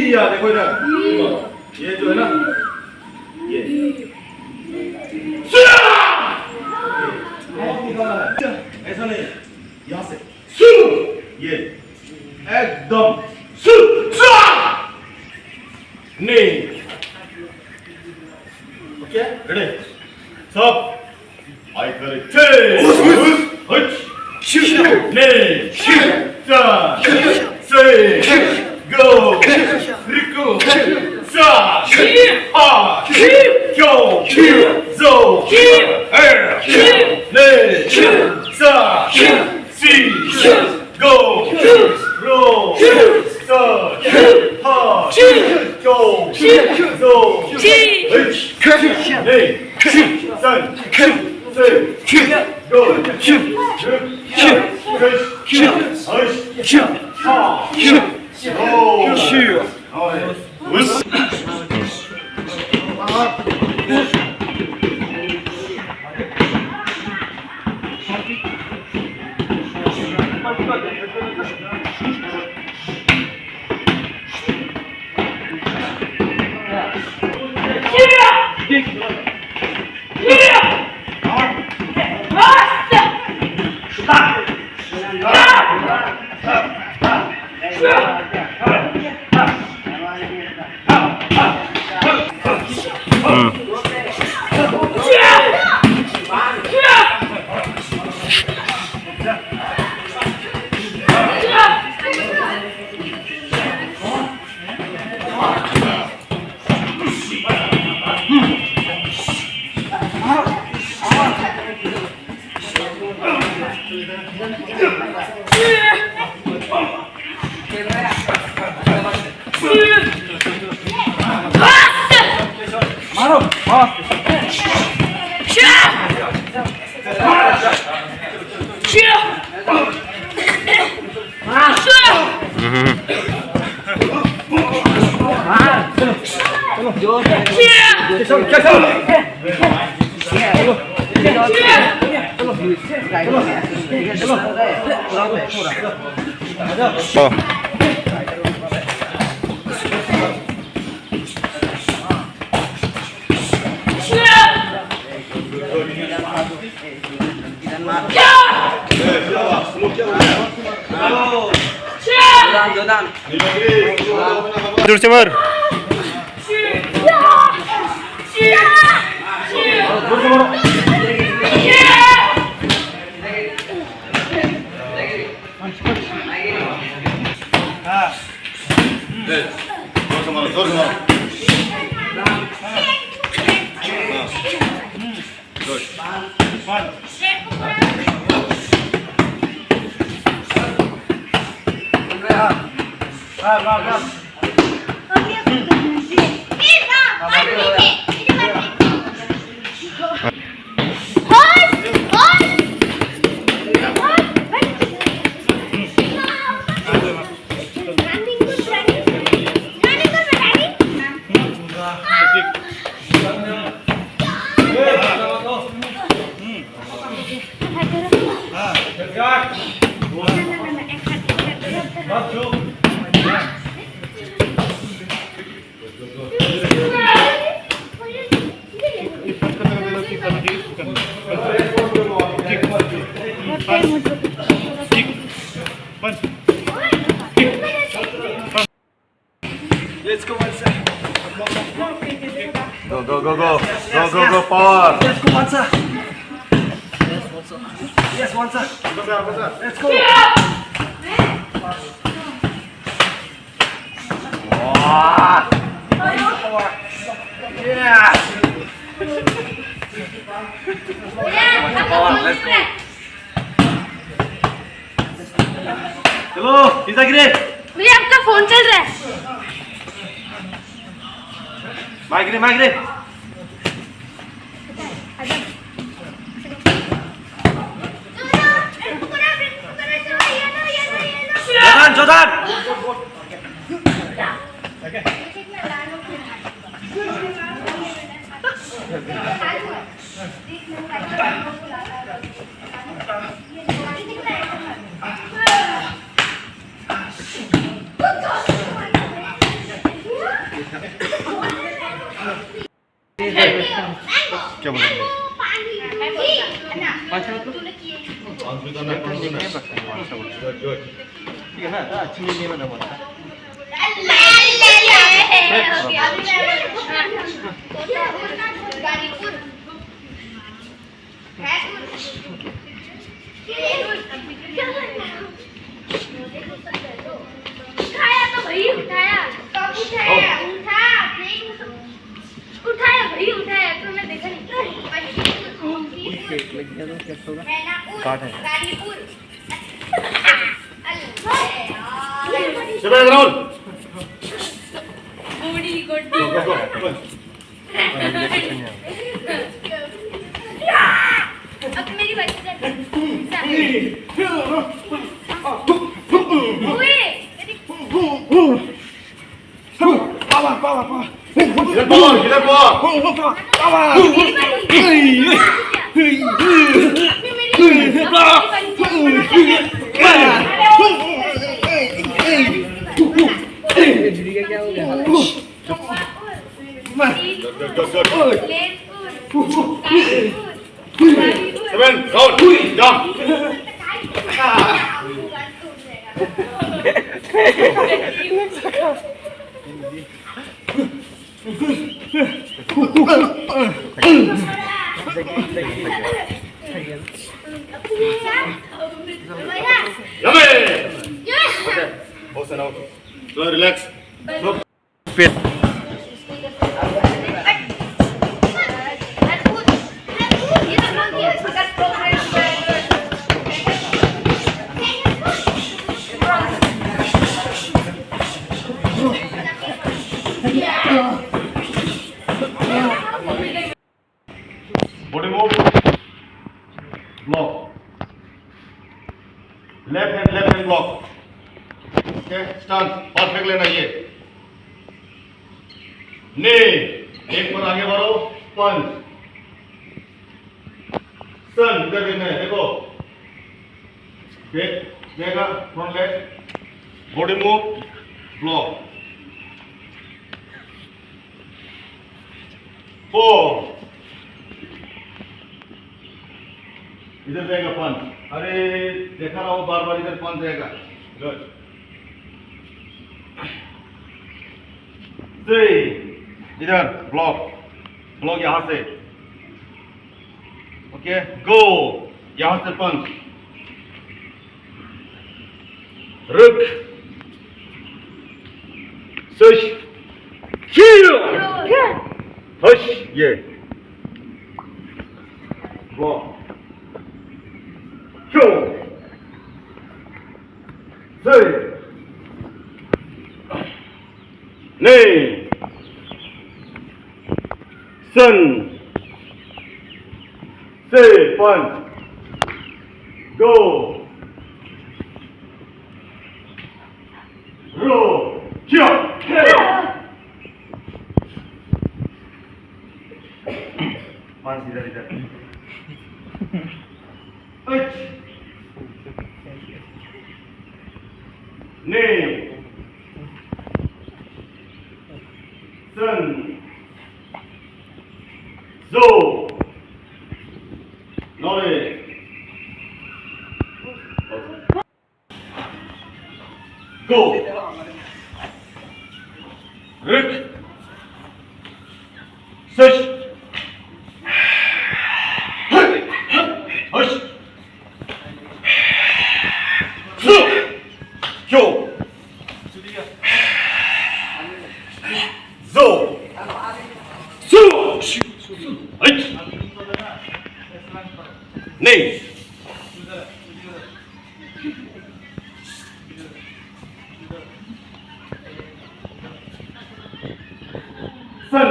या देखो इधर, ये जो है ना, ये ऐसा नहीं, यहाँ से ये एकदम नहीं। ओके रेडी सब आई करे go Rico sa ha kyo zo ne sa si go ro sa ha kyo zo ne san go दूर से मार Let's go Mansa. Go power. Let's go Mansa. Yes Mansa. Let's go. Wow. Yeah. Power. Let's go. चलो सीधा गिरे। मुझे आपका phone चल रहा है। माइग्रे जोधान क्या बोल रहे हैं? ठीक है ना, अच्छी नहीं बना बोला। उठाया तो भाई उठाया, कब उठाया? उठाया भाई उठाया, तो मैं देखा नहीं। काट है। शिवाय राहुल गोड़ी go go go अब मेरी बात कर। ओए इधर पाओ मेरी क्या हो गया? Seven, Raul, jump. Yummy. Okay. Boss and out. So relax. फिर Body move. Block. Left hand block. Okay, stance. Perfect लेना ये. Knee. एक पर आगे बढ़ो. Punch. Sun. इधर देखना है. देखो. Back. देखा. Front leg. Body move. Block. 4. इधर जाएगा पंच. अरे देखा रहा हूँ बार बार इधर पंच जाएगा. गुड. 3. इधर ब्लॉक. ब्लॉक यहाँ से. ओके. गो. यहाँ से पंच. रुक. सश. हश. ये block. Go. 3. Nay. Sun. Say punch. Go. Roll. Jump. Punch इधर इधर. Knee. Sun. Zo. Nore. Go. Ruk. Sush. Hush. Go. Zo. Su. Right. Nay. Sun.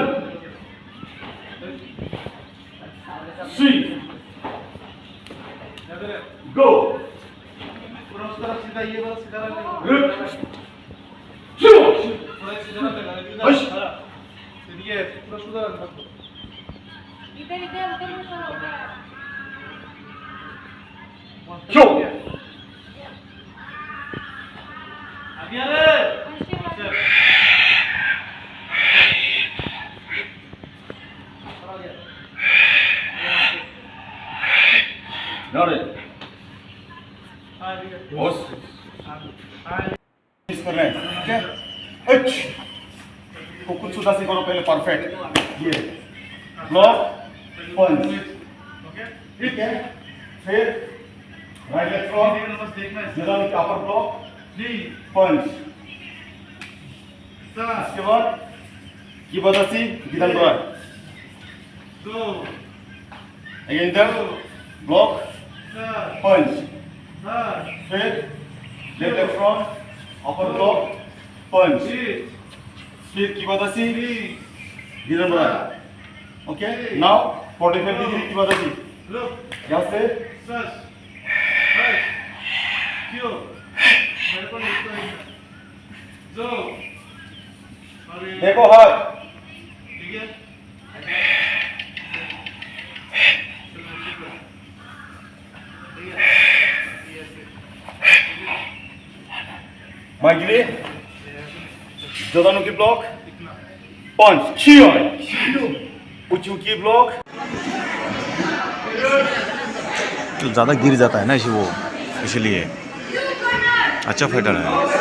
Three. Go. इधर इधर उधर Go. ओके तो कुछ उदासी करो पहले परफेक्ट ये ब्लॉक पंच ठीक है फिर राइट लेफ्ट फ्रॉम जीरा नीचे अपर ब्लॉक पंच इसके बाद की बदासी गिदान बरार अगेन इधर ब्लॉक पंच फिर left from upper block punch फिर की बदासी गिदान बरार ओके नाउ 45 डिग्री की बदासी यहाँ से देखो हाथ माइग्रे जोदानु की ब्लॉक पंच खियोय उचू की ब्लॉक तो ज़्यादा गिर जाता है ना इसी वो इसलिए अच्छा फाइटर है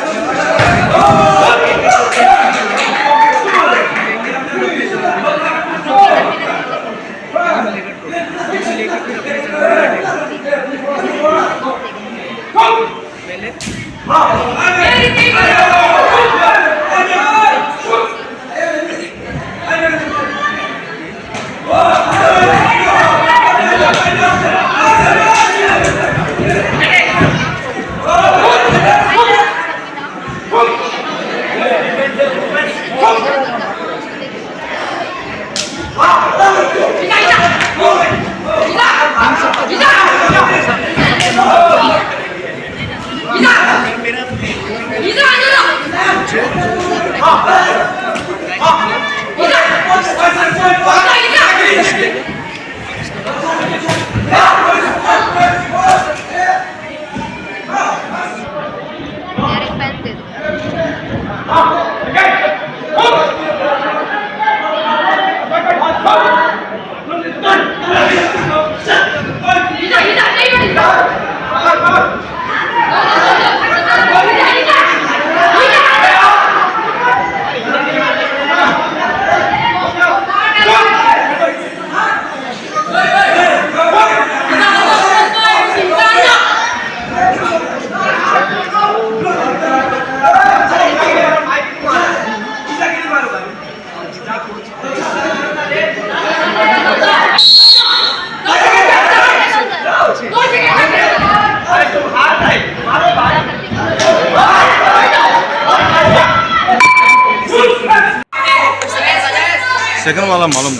सेकंड वाला मालूम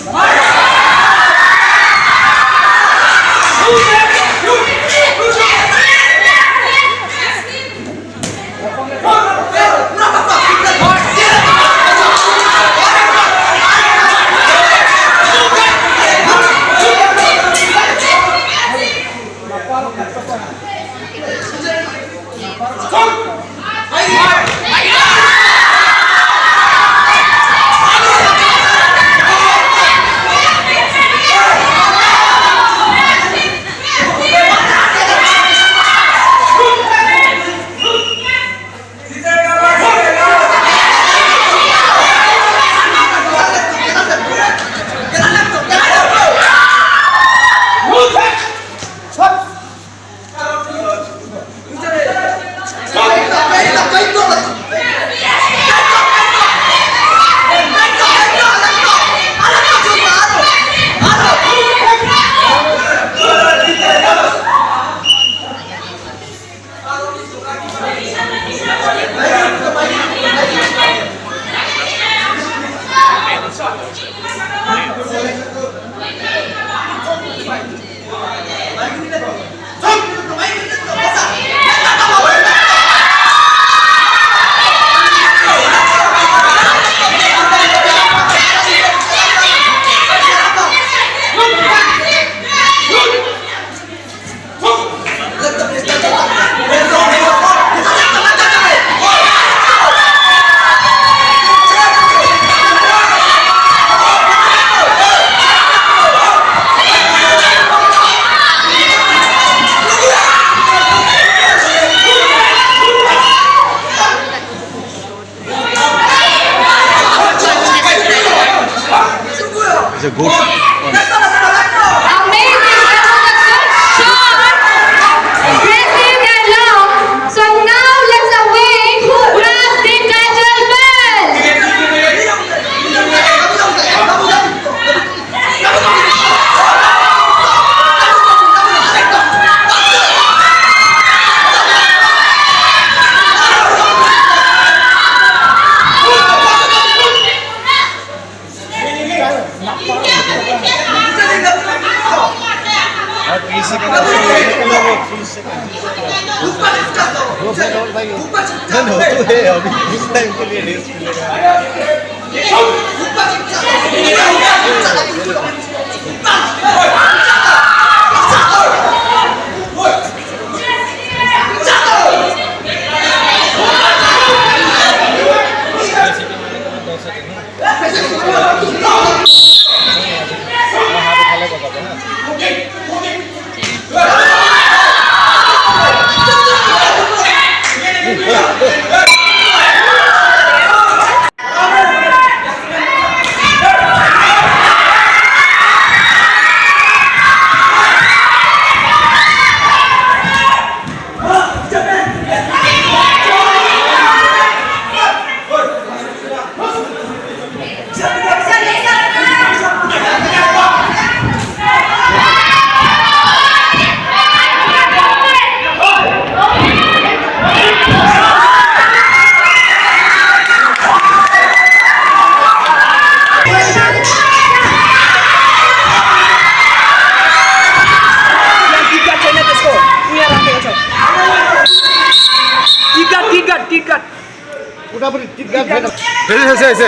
It's a good one. Amazing. Impressive dialogue. So now let's await Plastic Kajal Bell. और 3 सेकंड निकलो वो 3 सेकंड वो भाई डन हो तो है अभी इस टाइम के लिए रेस्ट मिलेगा ऐसे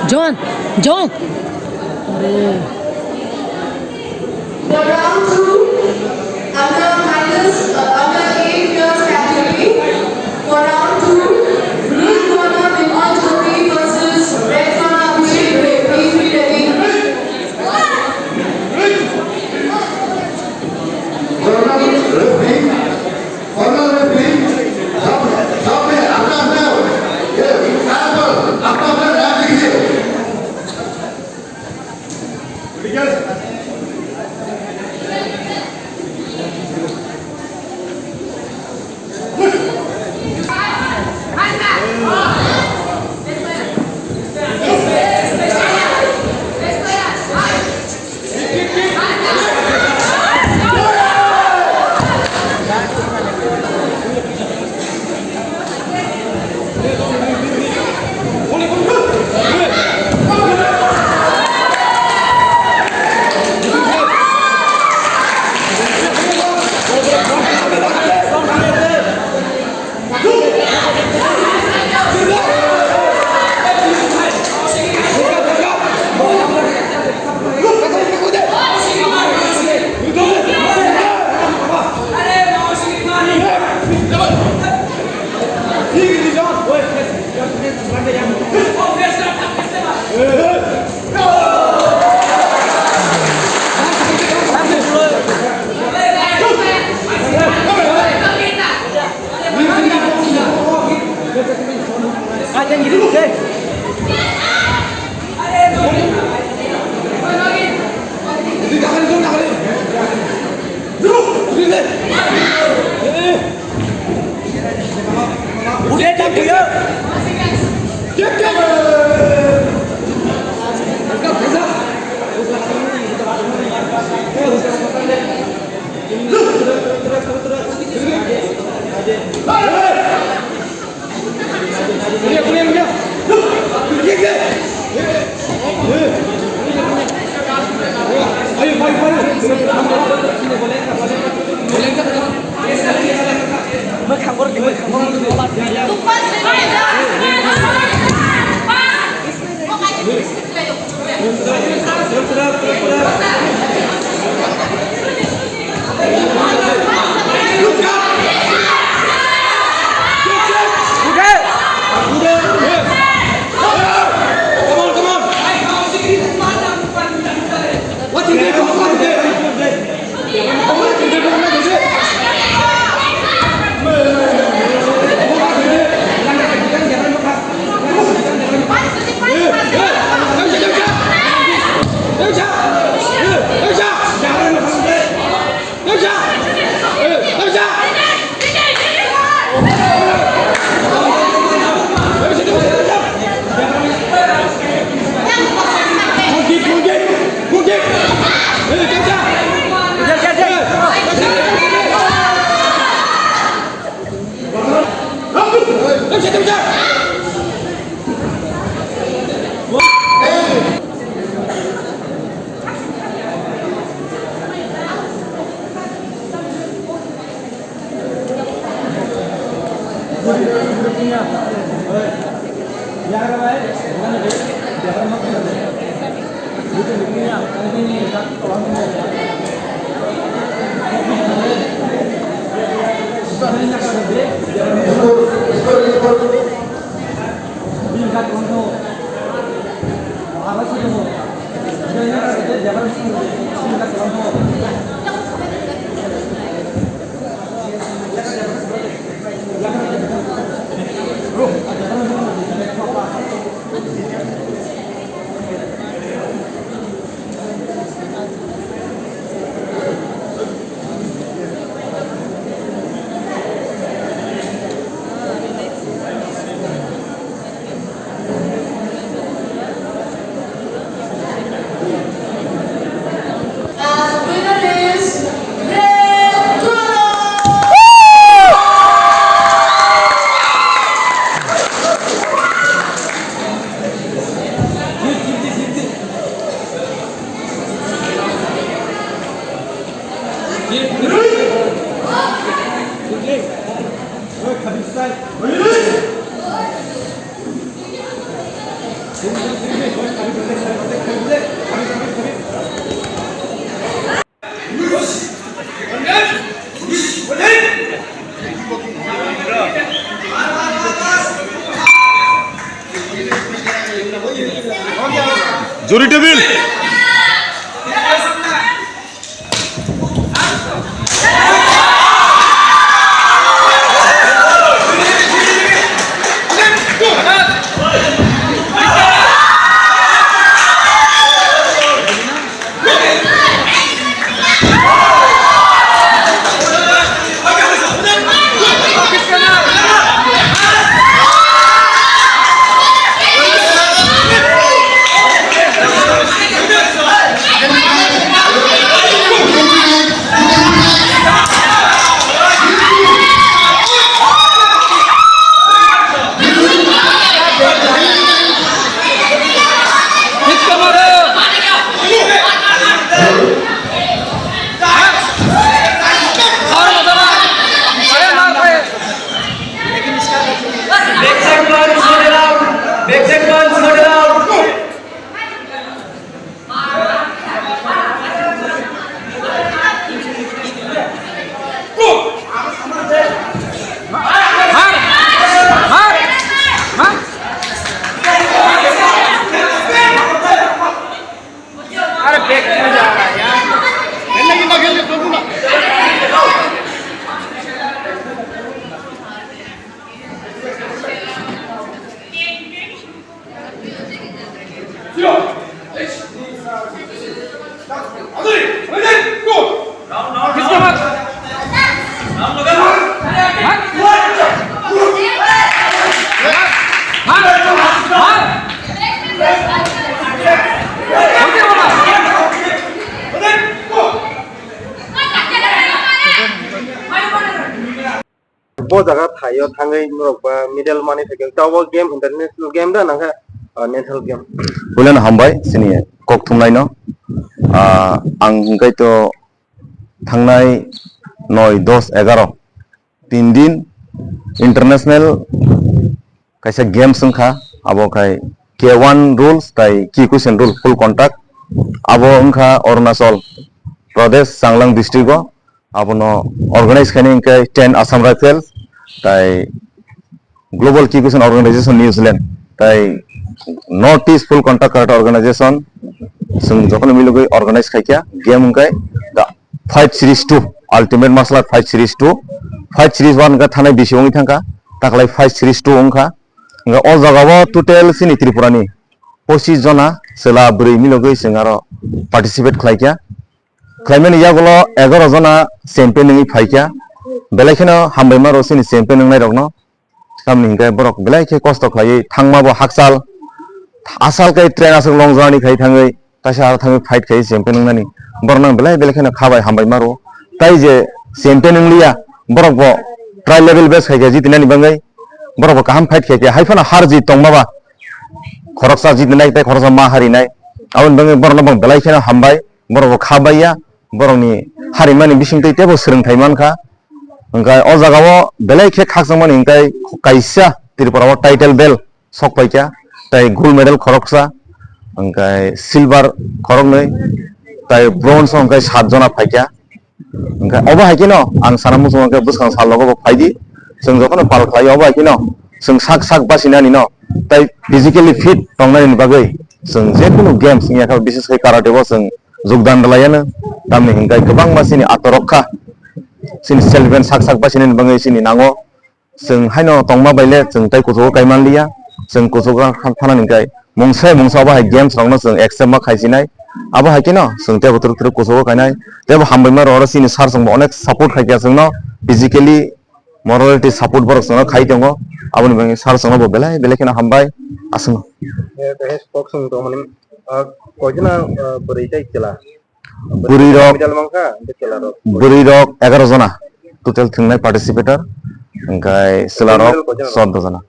John, John. The round 2 under 8 years category. For round 2, blue corner Vimal Jyoti versus red corner Abhishek Ray. Please be ready. Winner is bo jaga thayo thangai norok ba middle mani thake tawo game international game da nangka national game bulan hambai sini kok thumnai no ang hingkai to thangnai 9 10 11 3 din international kaisa game sungkha abo kai K1 rules tai key question rule full contact abo ungkha Arunachal Pradesh Changlang district o abono organize khani hingkai 10 Assam Rifles tai global key question organization New Zealand tai North East full contact karate organization sung jokon milogai organize khaikya game hingkai the fight series 2 ultimate martial art fight series 2 fight series 1 ga thanai bisongi thangka taklai fight series 2 ongkha nga o jagao total sini Tripura ni 25 jona sela bri milogai singaro participate khlaikya khlaimani yagulo 11 jona champion ni phaikya belaikeno hambaima ro sini champion ngai rokno samni hingkai borok belaike kosto khlai thangma bo haksal asal kai train asal long journey khai thangai kaisa thangai fight khai champion nani bornang belai belaikeno khabai hambaima ro tai je champion ngliya borok bo try level base khai jitinani bangai borok bo kaham fight khai haifana har jit tongmaba khoroksa jitnai tai khoroksa ma harinai abon bangai borno bang belaikeno hambai borok bo khabaiya borokni harimani bisingtei tebo srengthai mankha hingkai o jagao belai khe khakjangmani hingkai kaisa Tripura title belt sokpaikya tai gold medal khoroksa hingkai silver khoroknoi tai bronze hingkai 7 jona phaikya hingkai obo haikino ang sanam musungke buskang salogo phaidi sung jokon pal khlai obo haikino sung sak sak basinani no tai physically fit tongnani bagai sung je kono games ni akha bises kai karate bo sung jogdan dalayano tamni hingkai gobang masini atorokha sini self defense sak sak basini bangai sini nango sung haino tongma baile sung tai kuso kaimanliya sung kuso khana ningkai mungsa ba games rongno sung accept ma khaisinai abo haikino sung te botor tur kuso kainai tebo hambaima ro sini sar sung onek support khaikya sungno physically morality support borok sungno khai tongo aboni bangai sar sungno bo belai kena hambai asung he spok sung to mani kojna boritai chela buri rok middle mangka chela ro buri rok 11 jona total thingnai participator hingkai sela rok 14 jona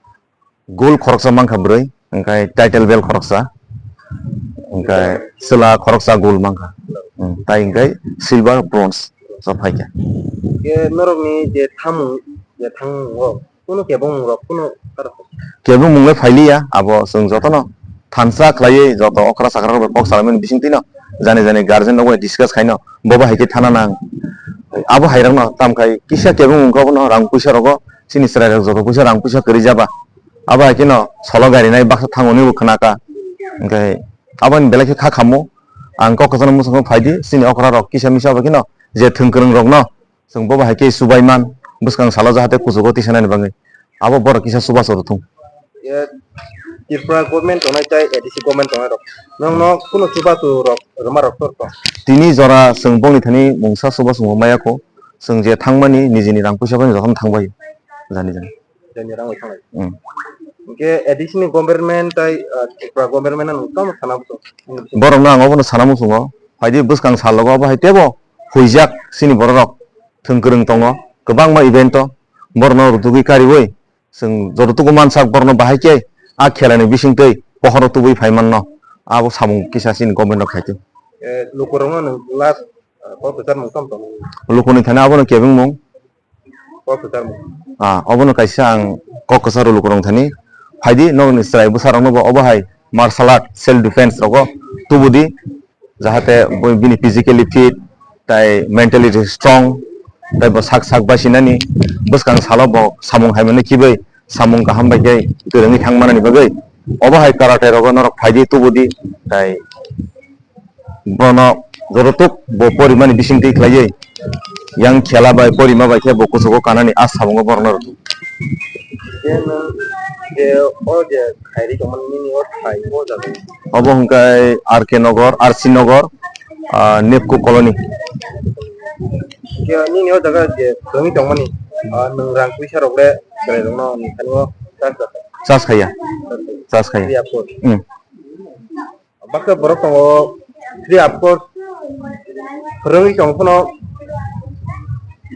gold khoroksa mangkha broi hingkai title belt khoroksa hingkai sela khoroksa gold mangkha tai hingkai silver bronze so phaikya ke norok ni je thango kono kebong rok kono kebu mungai phailiya abo sung jotono thansa khlai joto okra sakra bok salamen bisingtino jani guardian no discuss khaino boba haike thana nang abo hairang no tamkai kisa kebu mungko no rang puisa rogo sini srai joto puisa rang puisa kari jaba abo haike no solo gari nai baksa thangoni bu khnaka ngai abang belakhe kha khamo ang kokosana musang phaidi sini okra rok kisa misa ba kino je thungkrung rok no sung bo hai ke subaiman buskang salo jahate kusugo tisana ni bangai abo bor kisa suba sorutung Tripura government onai tai ADC government onai rok nong no kuno suba tu rok roma rok tor tini jora sung bongni thani mungsa suba sung maya ko sung je thangmani nijini rang puisa bani jokhon thangbai jani jani rang thang ke ADC ni government tai Tripura government an kam sana bu borok na ngobo sanamu sungo phaidi buskang salogo ba haitebo huijak sini borok thungkrung tongo kwbangma event to borno rutugi kariwoi sung jorutugu mansak borno bahaike a khelani bisingtei pohoro tubui phaimanno abo samung kisa sini government khaite lukurong no last ko petar mung kam to lukuni thana abo no kebing mung ko petar mung abo no kaisa ang kokosar lukurong thani phaidi no ni strai busarong no obo hai martial art self defense rogo tubudi jahate bini physically fit tai mentally strong tai bo sak sak basinani buskang salo bo samung haimani kibai samung kaham bagai turangi thangmana ni bagai obo hai karate rogo norok phaidi tubudi tai bono jorotuk bo porimani bisingtei khlaiye yang khela bai porima bai ke bo kusugo kanani as samungo borno o je khairi to man mini or khai o ja obo hungkai RK Nogor RC Nogor Nepco colony ke ni o jaga je rami to mani nang rang puisa rok le kare rong no ni khani chas khaya ya por bakka borok to free of course rami to kono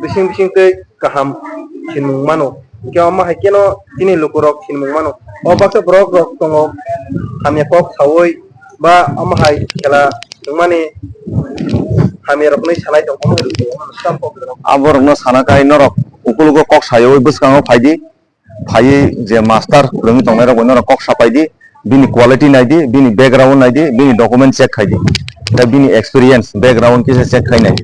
bising bising te kaham chinmung mano ke ama hakeno tini lukurok chinmung mano o bakka borok rok to kami kok sawoi ba ama hai kala mani kami rok nei sanai to kono sam pok abor no sanakai norok ukulugo kok sayo buskango phaidi phai je master rami tongnai rok norok kok sapaidi bini quality naidi bini background naidi bini document check khaidi da bini experience background kise check khainai